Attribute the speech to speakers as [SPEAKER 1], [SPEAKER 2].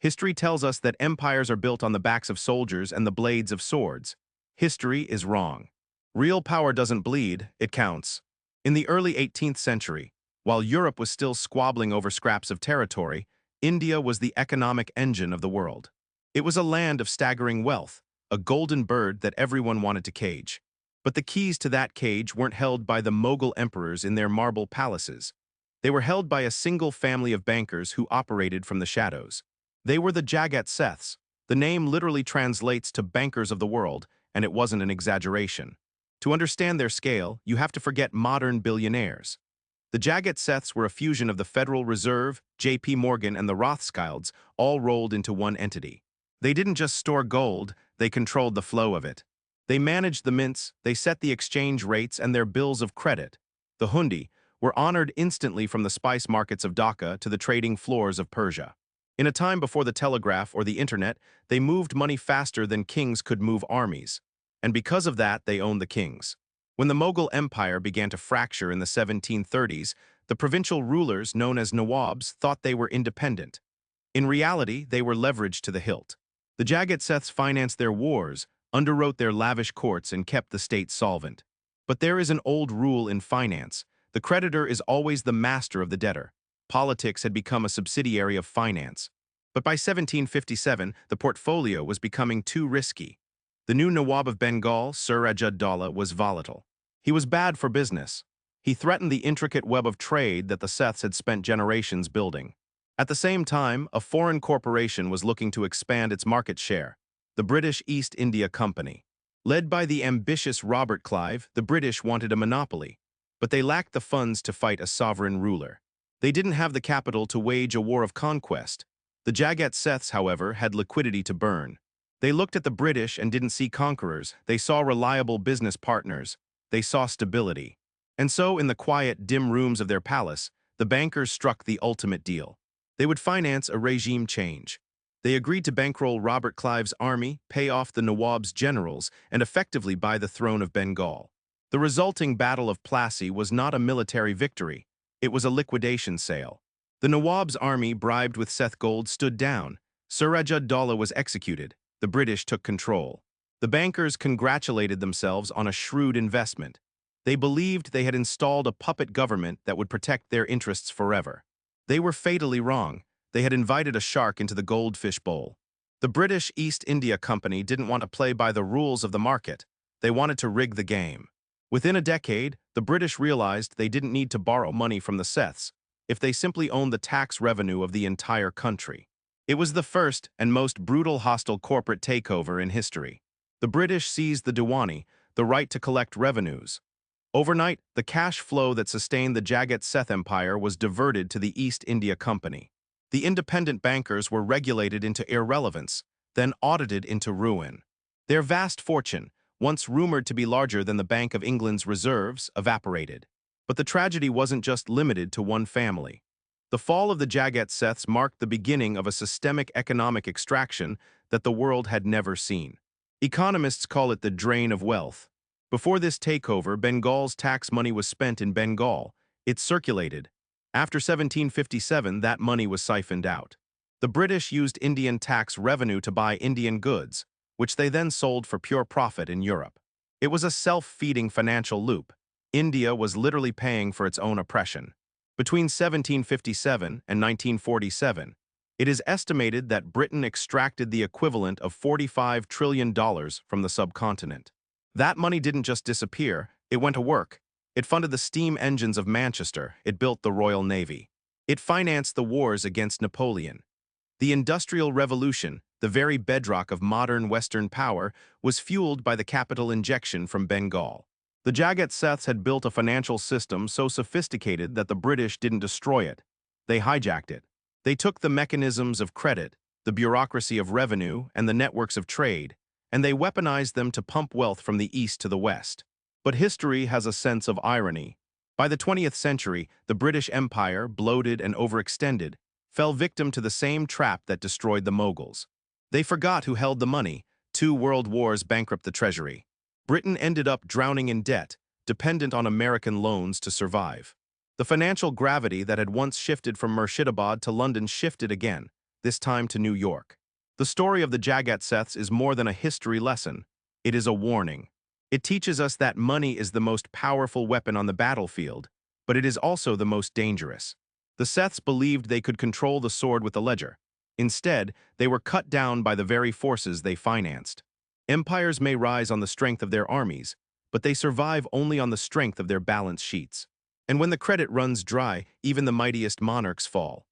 [SPEAKER 1] History tells us that empires are built on the backs of soldiers and the blades of swords. History is wrong. Real power doesn't bleed, it counts. In the early 18th century, while Europe was still squabbling over scraps of territory, India was the economic engine of the world. It was a land of staggering wealth, a golden bird that everyone wanted to cage. But the keys to that cage weren't held by the Mughal emperors in their marble palaces. They were held by a single family of bankers who operated from the shadows. They were the Jagat Seths. The name literally translates to bankers of the world, and it wasn't an exaggeration. To understand their scale, you have to forget modern billionaires. The Jagat Seths were a fusion of the Federal Reserve, J.P. Morgan, and the Rothschilds, all rolled into one entity. They didn't just store gold, they controlled the flow of it. They managed the mints, they set the exchange rates and their bills of credit. The hundi were honored instantly from the spice markets of Dhaka to the trading floors of Persia. In a time before the telegraph or the internet, they moved money faster than kings could move armies. And because of that, they owned the kings. When the Mughal Empire began to fracture in the 1730s, the provincial rulers, known as Nawabs, thought they were independent. In reality, they were leveraged to the hilt. The Jagat Seths financed their wars, underwrote their lavish courts, and kept the state solvent. But there is an old rule in finance. The creditor is always the master of the debtor. Politics had become a subsidiary of finance. But by 1757, the portfolio was becoming too risky. The new Nawab of Bengal, Suraj-ud-Dawla, was volatile. He was bad for business. He threatened the intricate web of trade that the Seths had spent generations building. At the same time, a foreign corporation was looking to expand its market share, the British East India Company. Led by the ambitious Robert Clive, the British wanted a monopoly, but they lacked the funds to fight a sovereign ruler. They didn't have the capital to wage a war of conquest. The Jagat Seths, however, had liquidity to burn. They looked at the British and didn't see conquerors. They saw reliable business partners. They saw stability. And so, in the quiet, dim rooms of their palace, the bankers struck the ultimate deal. They would finance a regime change. They agreed to bankroll Robert Clive's army, pay off the Nawab's generals, and effectively buy the throne of Bengal. The resulting Battle of Plassey was not a military victory. It was a liquidation sale. The Nawab's army, bribed with Seth gold, stood down. Suraj-ud-Dawla was executed. The British took control. The bankers congratulated themselves on a shrewd investment. They believed they had installed a puppet government that would protect their interests forever. They were fatally wrong. They had invited a shark into the goldfish bowl. The British East India Company didn't want to play by the rules of the market. They wanted to rig the game. Within a decade, the British realized they didn't need to borrow money from the Seths if they simply owned the tax revenue of the entire country. It was the first and most brutal hostile corporate takeover in history. The British seized the Diwani, the right to collect revenues. Overnight, the cash flow that sustained the Jagat Seth Empire was diverted to the East India Company. The independent bankers were regulated into irrelevance, then audited into ruin. Their vast fortune, once rumored to be larger than the Bank of England's reserves, evaporated. But the tragedy wasn't just limited to one family. The fall of the Jagat Seths marked the beginning of a systemic economic extraction that the world had never seen. Economists call it the drain of wealth. Before this takeover, Bengal's tax money was spent in Bengal. It circulated. After 1757, that money was siphoned out. The British used Indian tax revenue to buy Indian goods, which they then sold for pure profit in Europe. It was a self-feeding financial loop. India was literally paying for its own oppression. Between 1757 and 1947, it is estimated that Britain extracted the equivalent of $45 trillion from the subcontinent. That money didn't just disappear, it went to work. It funded the steam engines of Manchester, it built the Royal Navy. It financed the wars against Napoleon. The Industrial Revolution, the very bedrock of modern Western power, was fueled by the capital injection from Bengal. The Jagat Seths had built a financial system so sophisticated that the British didn't destroy it. They hijacked it. They took the mechanisms of credit, the bureaucracy of revenue, and the networks of trade, and they weaponized them to pump wealth from the east to the west. But history has a sense of irony. By the 20th century, the British Empire, bloated and overextended, fell victim to the same trap that destroyed the Mughals. They forgot who held the money. 2 world wars bankrupt the treasury. Britain ended up drowning in debt, dependent on American loans to survive. The financial gravity that had once shifted from Murshidabad to London shifted again. this time to New York. The story of the Jagat-Seths is more than a history lesson. It is a warning. It teaches us that money is the most powerful weapon on the battlefield, but it is also the most dangerous. The Seths believed they could control the sword with the ledger. Instead, they were cut down by the very forces they financed. Empires may rise on the strength of their armies, but they survive only on the strength of their balance sheets. And when the credit runs dry, even the mightiest monarchs fall.